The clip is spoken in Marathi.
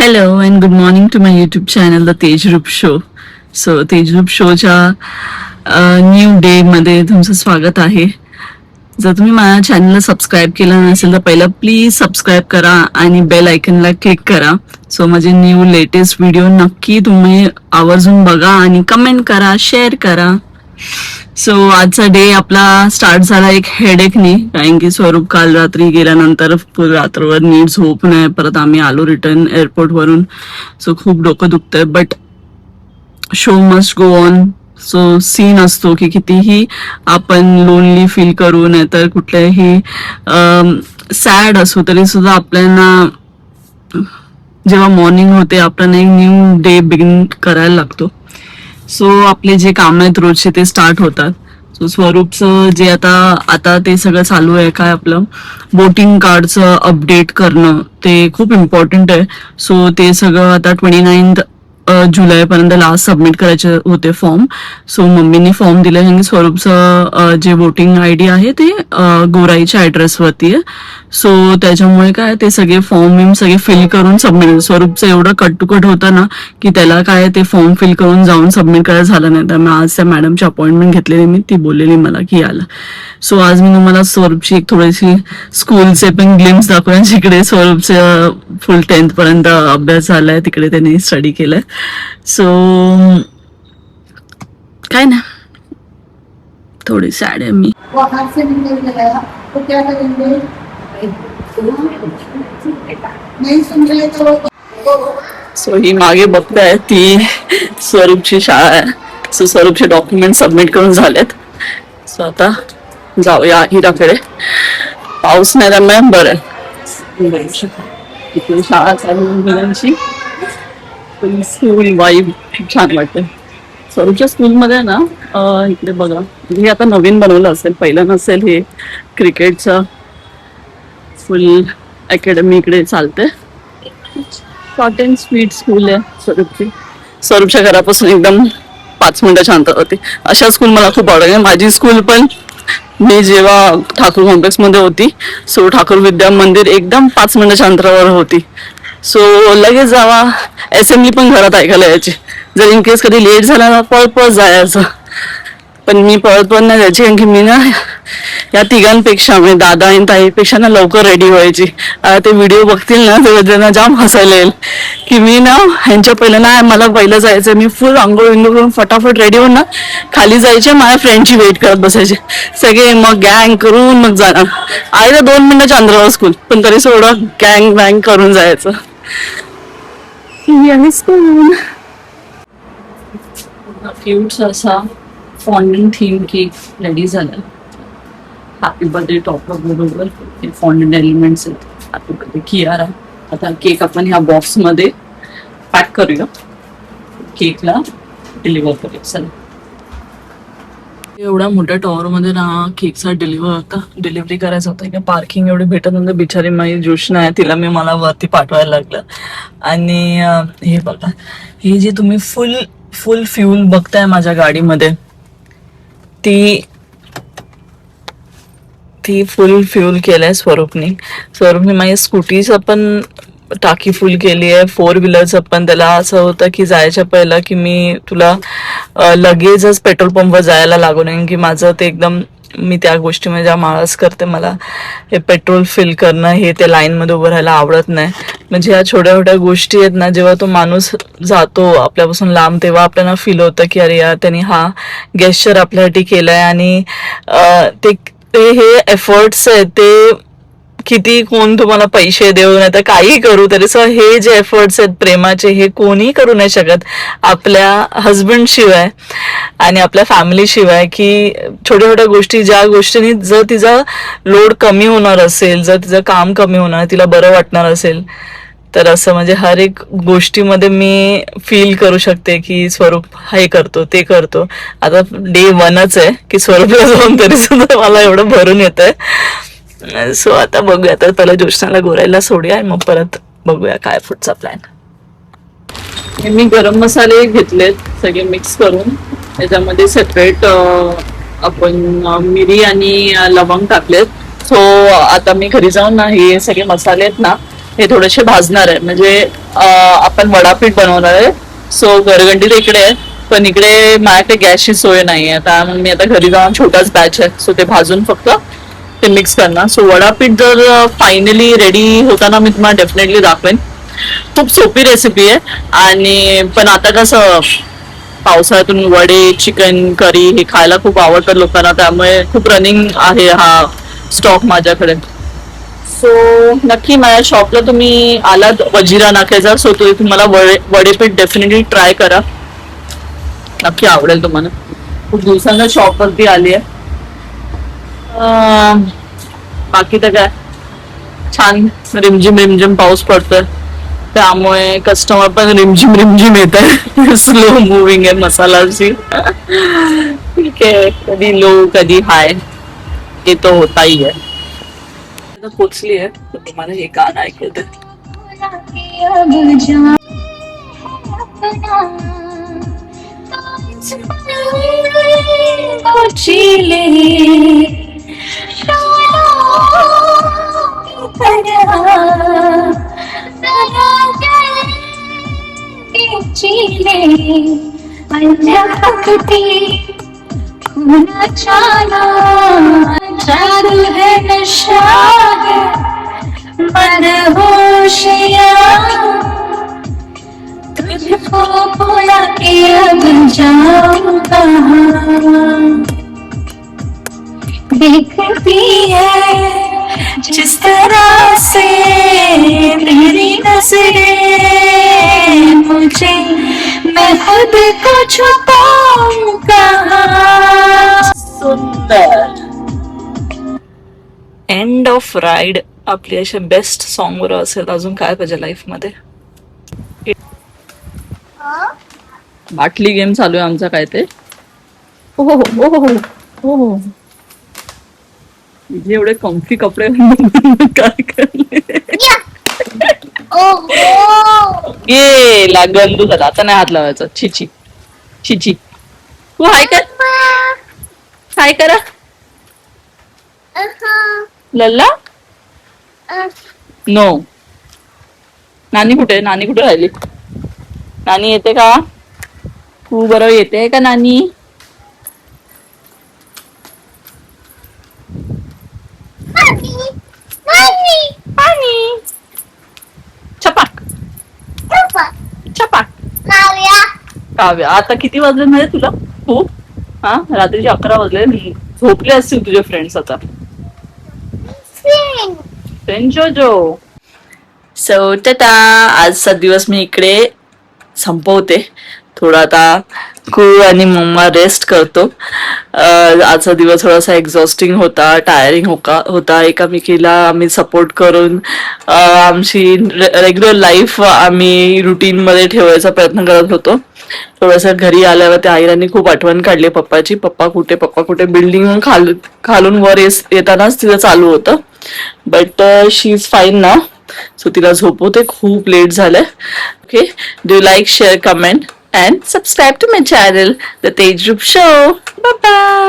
Hello and good morning to my YouTube channel, The Tejrup Show. So Tejrup शोच्या न्यू डे मध्ये तुमचं स्वागत आहे. जर तुम्ही माझ्या चॅनलला सबस्क्राईब केलं नसेल तर पहिलं प्लीज सबस्क्राईब करा आणि बेल आयकनला क्लिक करा. सो माझे न्यू लेटेस्ट व्हिडिओ नक्की तुम्ही आवर्जून बघा आणि कमेंट करा, शेअर करा. सो आजचा डे आपला स्टार्ट झाला एक हेडेकनी, कारण की स्वरूप काल रात्री गेल्यानंतर रात्रभर नीट झोप नाही. परत आम्ही आलो रिटर्न एअरपोर्ट वरून. सो खूप डोकं दुखतंय, but show must go on. So scene असतो की कितीही आपण लोनली फील करू नाही तर कुठल्याही सॅड असू तरी सुद्धा आपल्याला जेव्हा मॉर्निंग होते आपल्याला एक न्यू डे बिगिन करायला लागतो. सो आपले जे काम आहेत रोजचे ते स्टार्ट होतात. सो स्वरूपचं जे आता ते सगळं चालू आहे, काय आपलं वोटिंग कार्डचं अपडेट करणं ते खूप इम्पॉर्टंट आहे. सो ते सगळं आता 29 जुलैपर्यंत लास्ट सबमिट करायचे होते फॉर्म. सो मम्मीनी फॉर्म दिले आणि स्वरूपचं जे वोटिंग ID आहे ते गोराईच्या ऍड्रेसवरती आहे. सो त्याच्यामुळे काय ते सगळे फॉर्म सगळे फिल करून सबमिट. स्वरूपचं एवढं कट टू कट होतं ना की त्याला काय ते फॉर्म फिल करून जाऊन सबमिट करायला झालं नाही. तर मी आज त्या मॅडमची अपॉइंटमेंट घेतलेली, मी ती बोललेली मला की आला. सो आज मी तुम्हाला स्वरूपची एक थोडीशी स्कूलचे पण ग्लिम्स दाखवेन, जिकडे स्वरूपचे फुल 10th पर्यंत अभ्यास झालाय, तिकडे त्यांनी स्टडी केलाय. सो काय ना थोडी सॅड आहे मी. सो ही मागे बघताय ती स्वरूपची शाळा आहे. सो स्वरूपचे डॉक्युमेंट सबमिट करून झालेत. सो आता जाऊया हिराकडे. पाऊस नाही त्यामुळे बरं आहे. शाळा चालू मुलांची स्कूल वाईब खूप छान वाटते. स्वरूपच्या स्कूलमध्ये ना इकडे बघा, हे आता नवीन बनवलं असेल, पहिलं नसेल. हे क्रिकेटचं फुल अकॅडमी इकडे चालते. शॉर्ट अँड स्वीट स्कूल आहे स्वरूपची. स्वरूपच्या घरापासून एकदम 5 मिनिटाच्या अंतरावरती. अशा स्कूल मला खूप आवडते. माझी स्कूल पण मी जेव्हा ठाकूर कॉम्प्लेक्स मध्ये होती, सो ठाकूर विद्या मंदिर एकदम 5 मिनिटाच्या अंतरावर होती. सो लगेच जावा, असेंब्ली पण घरात ऐकायला यायची. जर इन केस कधी लेट झाला ना पळत जायचं, पण मी पळत पण नाही जायची, कारण की मी ना या तिघांपेक्षा म्हणजे दादा आणि ताईपेक्षा ना लवकर रेडी व्हायची. ते व्हिडिओ बघतील ना तेव्हा त्यांना जाम हसायला येईल की मी ना ह्यांच्या पहिलं ना मला पहिलं जायचं. मी फुल आंघोळ विंघोळ करून फटाफट रेडी होऊन ना खाली जायचे, माझ्या फ्रेंडची वेट करत बसायचे सगळे. मग गँग करून मग जाणार. आहे तर 2 मिनिटाच्या अंतरावर स्कूल, पण तरी सोडं गँग वँग करून जायचं. स्कूल क्यूट असा फॉन्डंट थीम केक रेडी झाला. हॅपी बर्थडे टॉपर बरोबर हे फॉन्डंट एलिमेंट्स आहेत. Happy birthday Kiara. आता केक आपण ह्या बॉक्स मध्ये पॅक करूया, केकला डिलिव्हर करूया. चला, एवढ्या मोठ्या टॉवर मध्ये ना केकचा डिलिव्हरी करायचा होता. का पार्किंग एवढी भेटत नंतर बिचारी माझी जोशना आहे, तिला मला वरती पाठवायला लागलं. आणि हे बघा, हे जे तुम्ही फुल फ्यूल बघताय माझ्या गाडीमध्ये, ती फुल फ्यूल केलंय स्वरूपने माझी स्कूटीचं पण टाकी फुल केली आहे. 4 व्हीलरचं पण. त्याला असं होतं की जायच्या पहिलं की मी तुला लगेचच पेट्रोल पंपवर जायला लागू नये, की माझं ते एकदम मी त्या गोष्टीमध्ये ज्या माळस करते, मला हे पेट्रोल फिल करणं हे त्या लाईनमध्ये उभं राहायला आवडत नाही. म्हणजे ह्या छोट्या छोट्या गोष्टी आहेत ना, जेव्हा तो माणूस जातो आपल्यापासून लांब तेव्हा आपल्याला फील होतं की अरे यार त्यांनी हा गेस्चर आपल्यासाठी केलाय. आणि ते हे एफर्ट्स आहेत ते किती कोण तुम्हाला पैसे देऊ नाही तर काही करू तरी हे जे एफर्ट्स आहेत प्रेमाचे, हे कोणी करू नाही शकत आपल्या हजबंड शिवाय आणि आपल्या फॅमिली शिवाय. की छोट्या छोट्या गोष्टी, ज्या गोष्टींनी जर तिचा लोड कमी होणार असेल, जर तिचं काम कमी होणार, तिला बरं वाटणार असेल, तर असं म्हणजे हर एक गोष्टीमध्ये मी फील करू शकते की स्वरूप हे करतो ते करतो. आता डे 1च आहे की स्वरूपला जाऊन तरी सुद्धा मला एवढं भरून येत आहे. सो आता बघूया, तर पहिला जोशनाला गोरायला सोडूया आणि मग परत बघूया काय पुढचा प्लॅन. हे मी गरम मसाले घेतलेत सगळे मिक्स करून, त्याच्यामध्ये सेपरेट आपण मिरी आणि लवंग टाकलेत. सो आता मी घरी जाऊन ना हे सगळे मसाले आहेत ना हे थोडेसे भाजणार आहे. म्हणजे आपण वडापीठ बनवणार आहे. सो गरगंडी तर इकडे आहे, पण इकडे माझ्याकडे गॅसची सोय नाही आहे. त्यामुळे मी आता घरी जाऊन छोटाच बॅच आहे, सो ते भाजून फक्त ते मिक्स करणार. सो वडापीठ जर फायनली रेडी होताना मी तुम्हाला डेफिनेटली दाखवेन. खूप सोपी रेसिपी आहे. आणि पण आता कसं पावसाळ्यातून वडे, चिकन करी हे खायला खूप आवडतं लोकांना, त्यामुळे खूप रनिंग आहे हा स्टॉक माझ्याकडे. सो नक्की माझ्या शॉपला तुम्ही आलात वजिरा नाक्याचा, सो तुम्हाला वडेपीठ डेफिनेटली ट्राय करा, नक्की आवडेल तुम्हाला. खूप दिवसांना शॉप वरती आली आहे. बाकी तर काय छान रिमझिम रिमझिम पाऊस पडतोय, त्यामुळे कस्टमर पण रिमझिम रिमझिम येत आहे. स्लो मुव्हिंग आहे मसालाची. ठीक आहे, कधी लो कधी हाय, हे तो होता ही आहे. पोचली आहे तर तुम्हाला हे गाणं ऐकवते. जादू है नशा है मदहोशियाँ तुझको भुला के अब जाऊँ कहाँ देखती है जिस तरह से मेरी नजरें मुझे मैं खुद को छुपाऊँ कहाँ. सुंदर एंड ऑफ राईड आपली अशा बेस्ट सॉन्ग वर असेल. अजून काय पाहिजे लाईफ मध्ये. बाटली गेम चालू आहे आमचा काय ते. हो हो हो हो हो. तुझे एवढे कम्फी कपडे काय करले. ये गंदू झाला, आता नाही हात लावायचा. छिची छिची. तू हाय कर, हाय करा लल्ला. नो. नानी कुठे, नानी कुठे राहिली. नानी येते का, तू बरोबर येते का नानी. छपाक छपाक. काव्या आता किती वाजले माहिती तुला. खूप. हा रात्रीचे 11 वाजले. झोपले असतील तुझे फ्रेंड्स आता. जो सो टाटा. आजचा दिवस मी इकडे संपवते. थोडा आता कू आणि मम्मा रेस्ट करतो. आजचा दिवस थोडासा एक्झॉस्टिंग होता, टायरिंग होता. एकामेकीला आम्ही सपोर्ट करून आमची रेग्युलर लाईफ आम्ही रुटीन मध्ये ठेवायचा प्रयत्न करत होतो. थोडंसं घरी आल्यावर त्या आईरांनी खूप आठवण काढली पप्पाची. पप्पा कुठे बिल्डिंग खालून वर येतानाच तिचं चालू होतं. बट शी इज फाईन ना. सो तिला झोपवते, खूप लेट झालंय. Okay, do like, share, comment and subscribe to my channel, The Tej Rup Show. Bye bye.